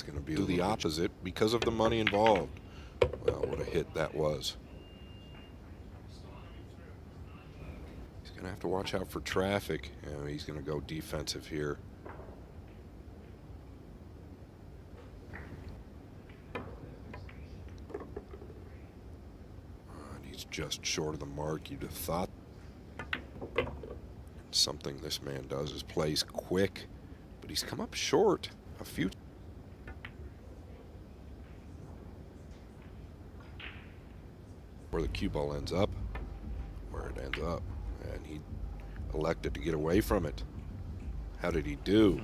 going to be the opposite because of the money involved. Well, what a hit that was. He's going to have to watch out for traffic. He's going to go defensive here. And he's just short of the mark. You'd have thought. Something this man does is plays quick, but he's come up short a few. Where the cue ball ends up, where it ends up, and he elected to get away from it. How did he do?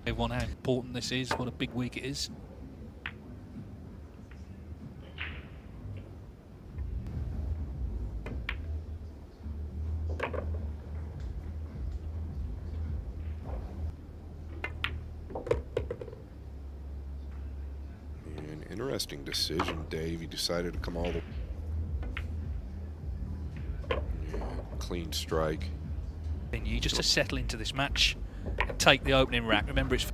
Everyone, how important this is, what a big week it is. An interesting decision, Dave. He decided to come all the clean strike. And you just to settle into this match and take the opening rack. Remember, it's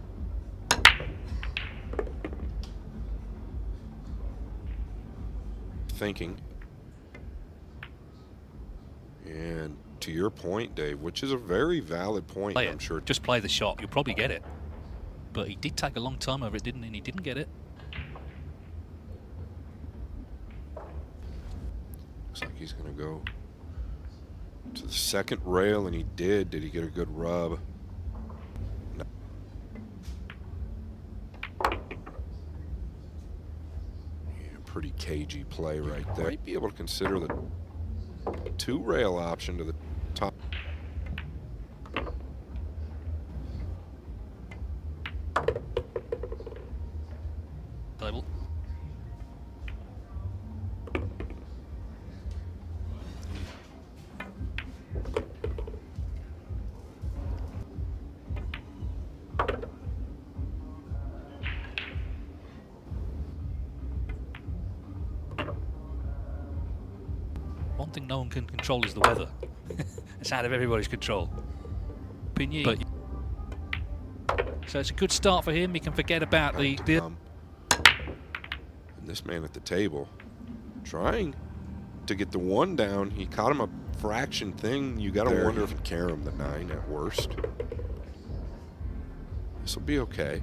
thinking. And to your point, Dave, which is a very valid point, I'm sure. Just play the shot, you'll probably get it. But he did take a long time over it, didn't he? And he didn't get it. Looks like he's going to go to the second rail, and he did. Did he get a good rub? No. Yeah, pretty cagey play right there. Might be able to consider the two-rail option to the top. Table. One thing no one can control is the weather. It's out of everybody's control. But so it's a good start for him. He can forget about the and this man at the table trying to get the one down. He caught him a fraction thing. You got to wonder if he can carry him the 9 at worst. This will be okay.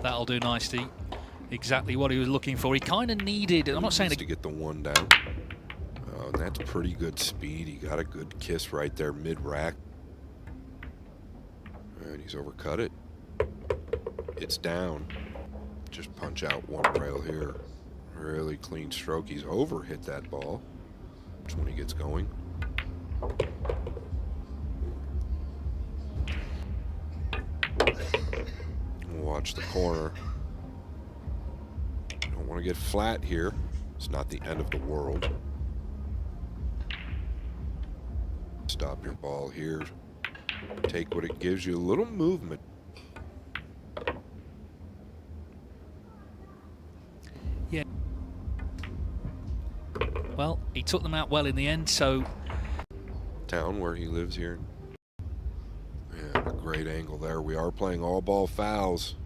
That'll do nicely. Exactly what he was looking for. He kind of needed. I'm not saying to get the one down. Oh, and that's pretty good speed. He got a good kiss right there mid-rack. And he's overcut it. It's down. Just punch out one rail here. Really clean stroke. He's over-hit that ball. That's when he gets going. Watch the corner. Don't want to get flat here. It's not the end of the world. Stop your ball here. Take what it gives you. A little movement. Yeah. Well, he took them out well in the end, so. Town where he lives here. Yeah, a great angle there. We are playing all ball fouls.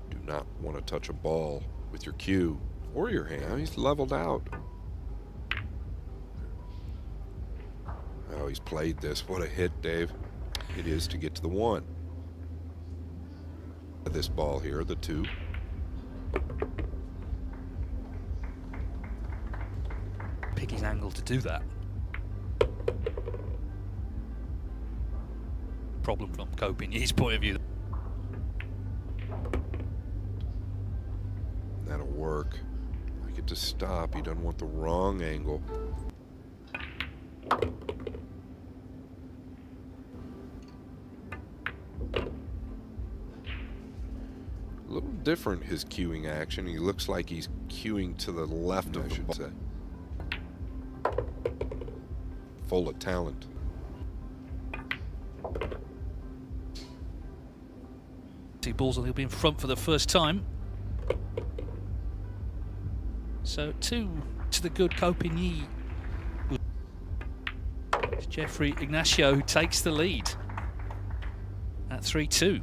Do not want to touch a ball with your cue or your hand. He's leveled out. Oh, he's played this. What a hit, Dave. It is to get to the 1. This ball here, the 2. Pick his angle to do that. Problem from Copin's point of view. That'll work. I get to stop. He doesn't want the wrong angle. A little different, his cueing action. He looks like he's cueing to the left of the ball. Full of talent. Balls, and he'll be in front for the first time. So 2 to the good Copin. It's Jeffrey Ignacio who takes the lead. at 3-2.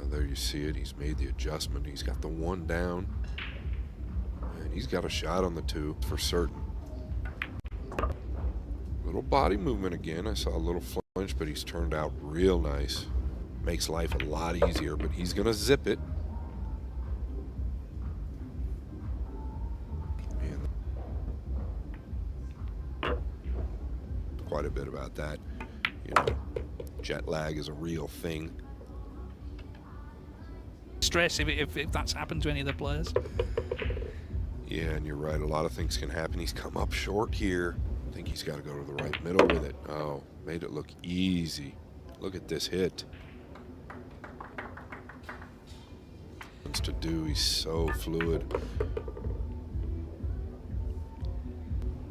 There you see it. He's made the adjustment. He's got the one down. And he's got a shot on the two for certain. Little body movement again. I saw a little flinch, but he's turned out real nice. Makes life a lot easier, but he's going to zip it. And quite a bit about that. You know, jet lag is a real thing. Stress if that's happened to any of the players. Yeah, and you're right. A lot of things can happen. He's come up short here. I think he's got to go to the right middle with it. Oh, made it look easy. Look at this hit. To do, he's so fluid.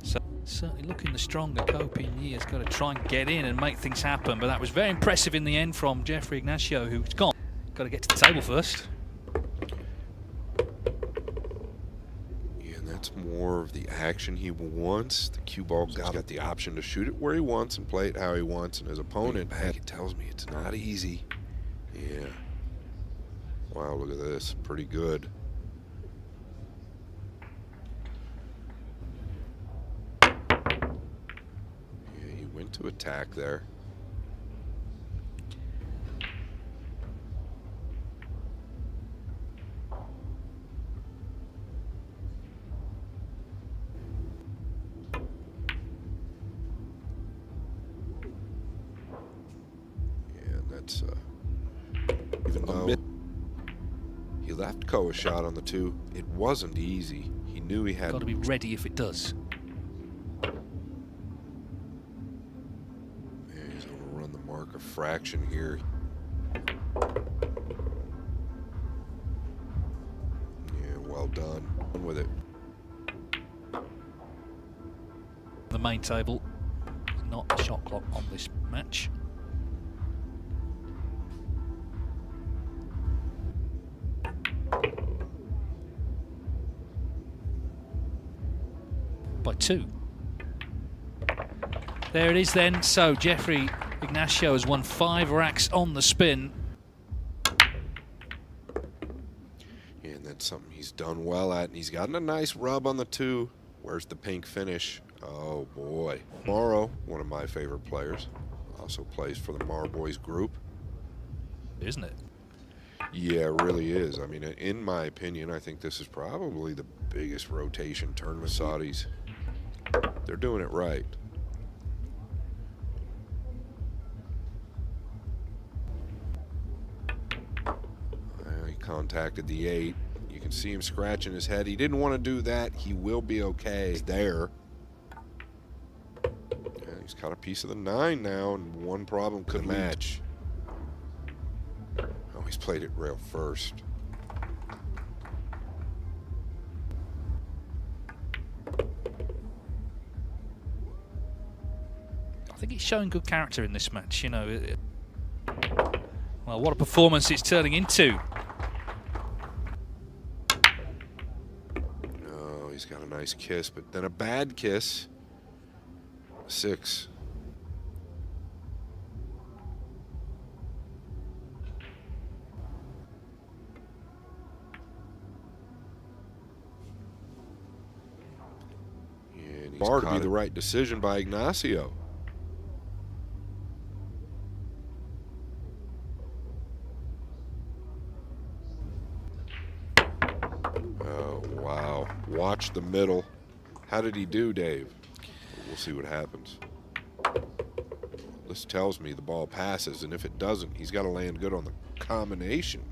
So certainly looking the stronger. Copigny has got to try and get in and make things happen, but that was very impressive in the end from Jeffrey Ignacio, who's got to get to the table first. Yeah, and that's more of the action he wants. The cue ball got the option to shoot it where he wants and play it how he wants, and his opponent, it tells me it's not easy. Yeah. Wow, look at this. Pretty good. Yeah, he went to attack there. Yeah, that's even though he left Ko a shot on the two, it wasn't easy. He knew he had got to be ready if it does. Yeah, he's overrun the mark a fraction here. Yeah, well done. On with it. The main table, not a shot clock on this match. By 2. There it is then. So Jeffrey Ignacio has won 5 racks on the spin. Yeah, and that's something he's done well at, and he's gotten a nice rub on the two. Where's the pink finish? Oh boy. Morrow, one of my favorite players, also plays for the Marboys group. Isn't it? Yeah, it really is. I mean, in my opinion, I think this is probably the biggest rotation tournament Saudis. They're doing it right. He contacted the 8. You can see him scratching his head. He didn't want to do that. He will be okay. He's there. Yeah, he's got a piece of the 9 now, and one problem could match. Oh, he's played it rail first. I think he's showing good character in this match, you know. Well, what a performance it's turning into. Oh, he's got a nice kiss, but then a bad kiss. 6. Yeah, and he's to be the right decision by Ignacio. Oh, wow. Watch the middle. How did he do, Dave? We'll see what happens. This tells me the ball passes, and if it doesn't, he's got to land good on the combination.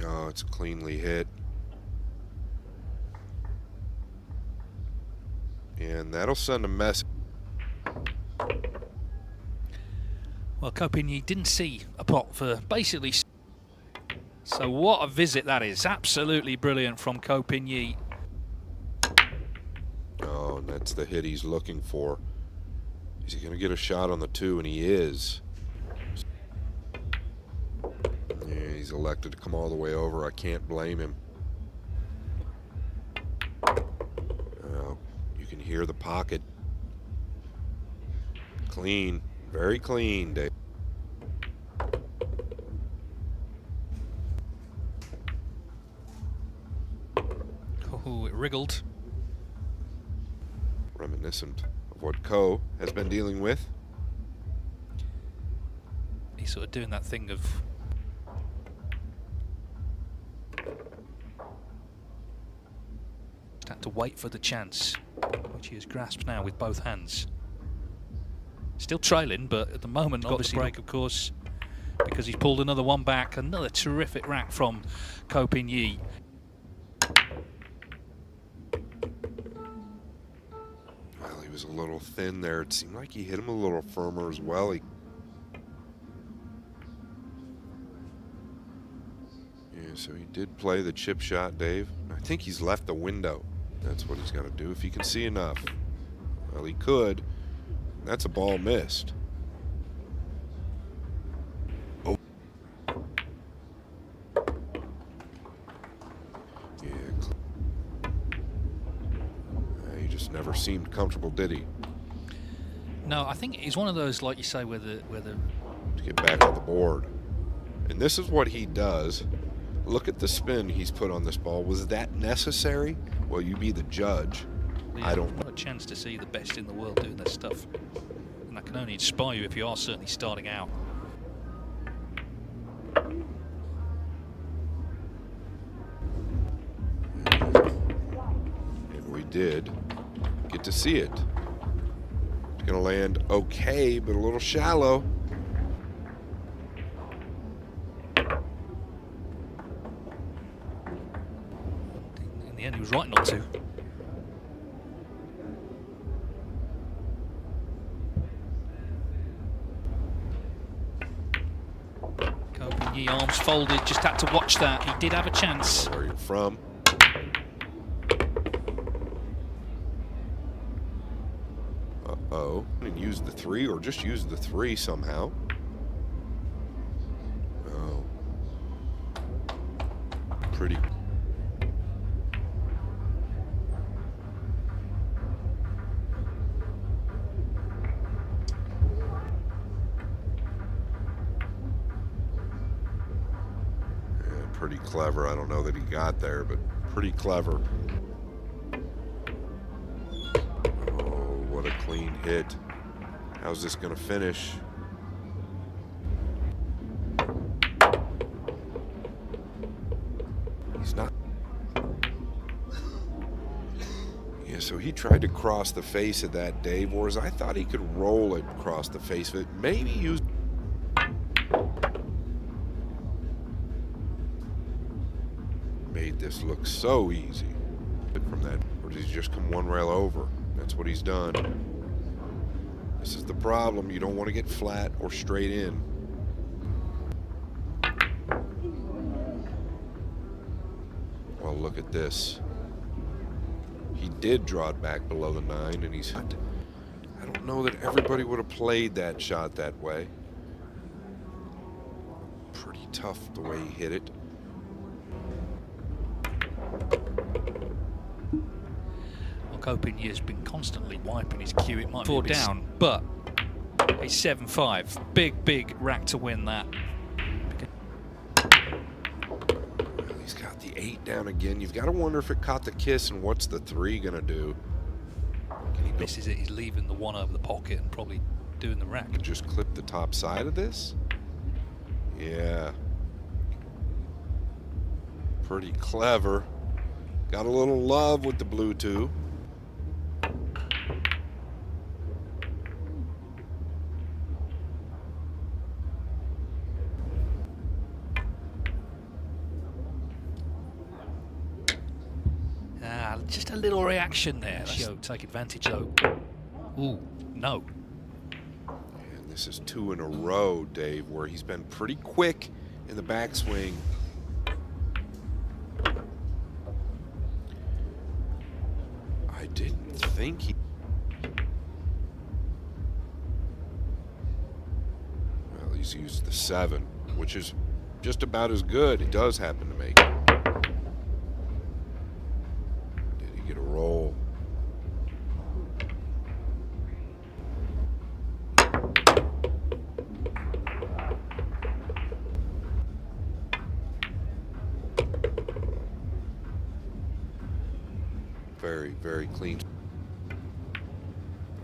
Oh, it's cleanly hit. And that'll send a message. Well, Copigny didn't see a pot for basically. So what a visit that is. Absolutely brilliant from Copigny. Oh, Oh, and that's the hit he's looking for. Is he going to get a shot on the 2? And he is. Yeah, he's elected to come all the way over. I can't blame him. You can hear the pocket. Clean. Very clean, Dave. Oh, it wriggled. Reminiscent of what Ko has been dealing with. He's sort of doing that thing of had to wait for the chance, which he has grasped now with both hands. Still trailing, but at the moment got the break, of course, because he's pulled another one back. Another terrific rack from Ko Pin-Yi. Well, he was a little thin there. It seemed like he hit him a little firmer as well. So he did play the chip shot, Dave. I think he's left the window. That's what he's got to do if he can see enough. Well, he could. That's a ball missed. Oh. Yeah. He just never seemed comfortable, did he? No, I think he's one of those, like you say, where the to get back on the board. And this is what he does. Look at the spin he's put on this ball. Was that necessary? Well, you be the judge. Yeah, I don't. Not a chance to see the best in the world doing this stuff, and that can only inspire you if you are certainly starting out. And we did get to see it. It's going to land okay, but a little shallow. And he was right not to. Ko Pin-Yi, arms folded, just had to watch that. He did have a chance. Where you're from. Uh-oh. And use the 3, or just use the 3 somehow. Oh. Pretty. Pretty clever. I don't know that he got there, but pretty clever. Oh, what a clean hit. How's this going to finish? He's not. Yeah, so he tried to cross the face of that, Dave, whereas I thought he could roll it across the face of it. Maybe use. Made this look so easy from that, or did he just come one rail over? That's what he's done. This is the problem. You don't want to get flat or straight in. Well, look at this. He did draw it back below the 9, and he's. I don't know that everybody would have played that shot that way. Pretty tough the way he hit it. Ko Pin-Yi has been constantly wiping his cue. It might be 4 down, but a 7-5. Big rack to win that. He's got the 8 down again. You've got to wonder if it caught the kiss, and what's the 3 going to do? Can he misses it. He's leaving the 1 over the pocket and probably doing the rack. Just clip the top side of this? Yeah. Pretty clever. Got a little love with the blue 2. Just a little reaction there. Show, take advantage though. Ooh, no. And this is 2 in a row, Dave, where he's been pretty quick in the backswing. I didn't think think he... Well, he's used the 7, which is just about as good. He does happen to make it. Did he get a roll? Very, very clean.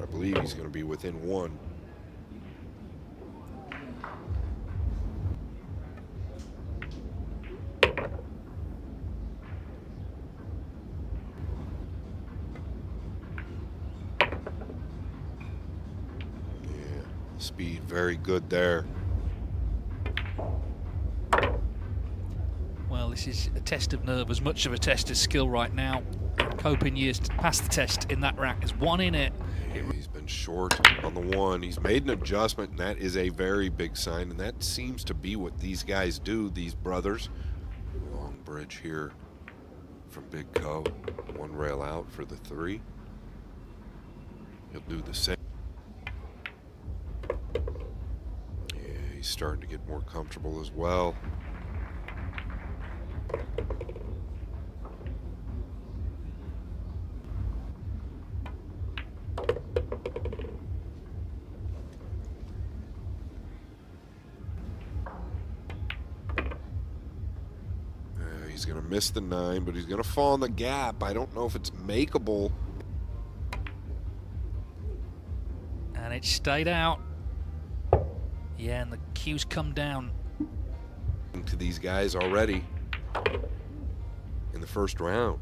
I believe he's going to be within 1. Yeah, speed very good there. Well, this is a test of nerve as much of a test of skill right now. Hoping years to pass the test in that rack. There's 1 in it. He's been short on the 1. He's made an adjustment, and that is a very big sign, and that seems to be what these guys do, these brothers. Long bridge here from Big Co. 1 rail out for the 3. He'll do the same. Yeah, he's starting to get more comfortable as well. He's going to miss the 9, but he's going to fall in the gap. I don't know if it's makeable. And it stayed out. Yeah, and the cue's come down. To these guys already in the first round.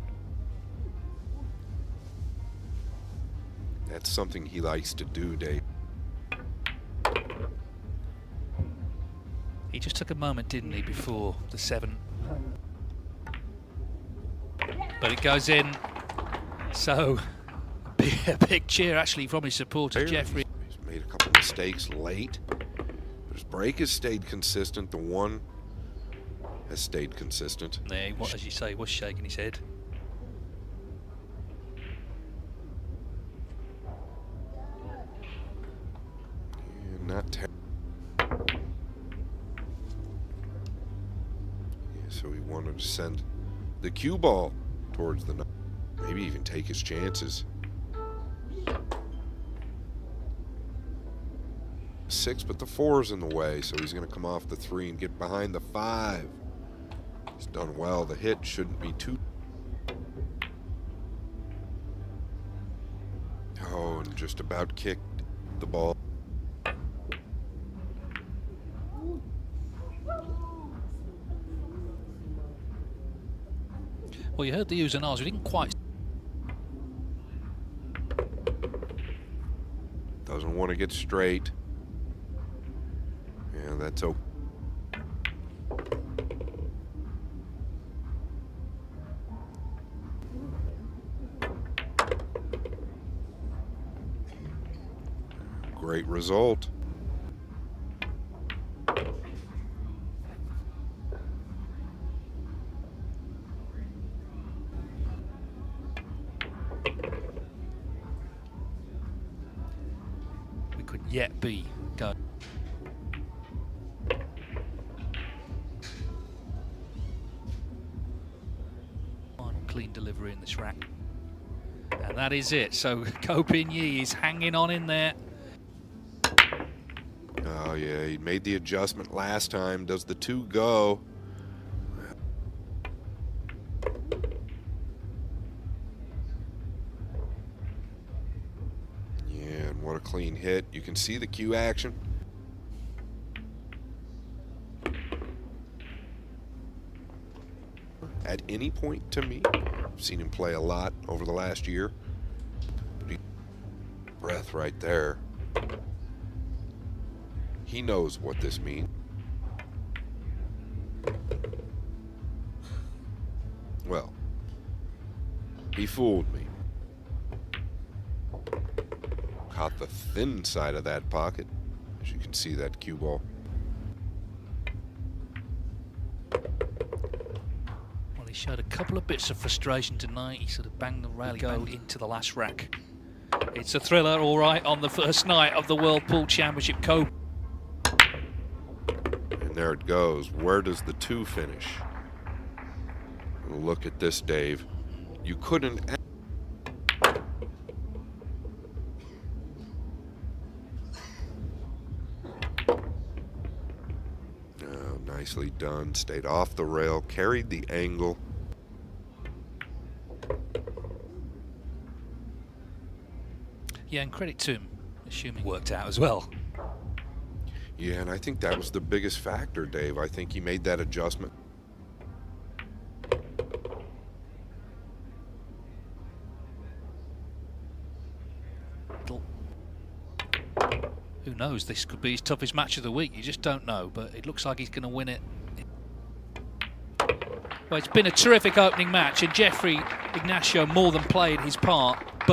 That's something he likes to do, Dave. He just took a moment, didn't he, before the 7. But it goes in. So a big cheer actually from his supporters, Jeffrey. He's made a couple mistakes late, but his break has stayed consistent. The 1 has stayed consistent. Yeah, what, as you say, was shaking his head. Yeah, not terrible. Yeah, so he wanted to send the cue ball towards the 9. Maybe even take his chances. 6, but the 4's in the way, so he's going to come off the 3 and get behind the 5. He's done well. The hit shouldn't be too... Oh, and just about kicked the ball. Well, you heard the U's and R's. We didn't quite... Doesn't want to get straight. Yeah, that's okay. Great result. We could yet be going. Final clean delivery in this rack. And that is it. So Ko Pin Yi is hanging on in there. Oh yeah, he made the adjustment last time. Does the 2 go? Yeah, and what a clean hit. You can see the cue action. At any point to me, I've seen him play a lot over the last year. Breath right there. He knows what this means. Well, he fooled me. Caught the thin side of that pocket. As you can see, that cue ball. Well, he showed a couple of bits of frustration tonight. He sort of banged the rail into the last rack. It's a thriller, all right, on the first night of the World Pool Championship. And there it goes. Where does the 2 finish? Look at this, Dave. You couldn't. Oh, nicely done. Stayed off the rail, carried the angle. Yeah, and credit to him, assuming worked out as well. Yeah, and I think that was the biggest factor, Dave. I think he made that adjustment. Who knows, this could be his toughest match of the week. You just don't know, but it looks like he's going to win it. Well, it's been a terrific opening match, and Ignacio more than played his part.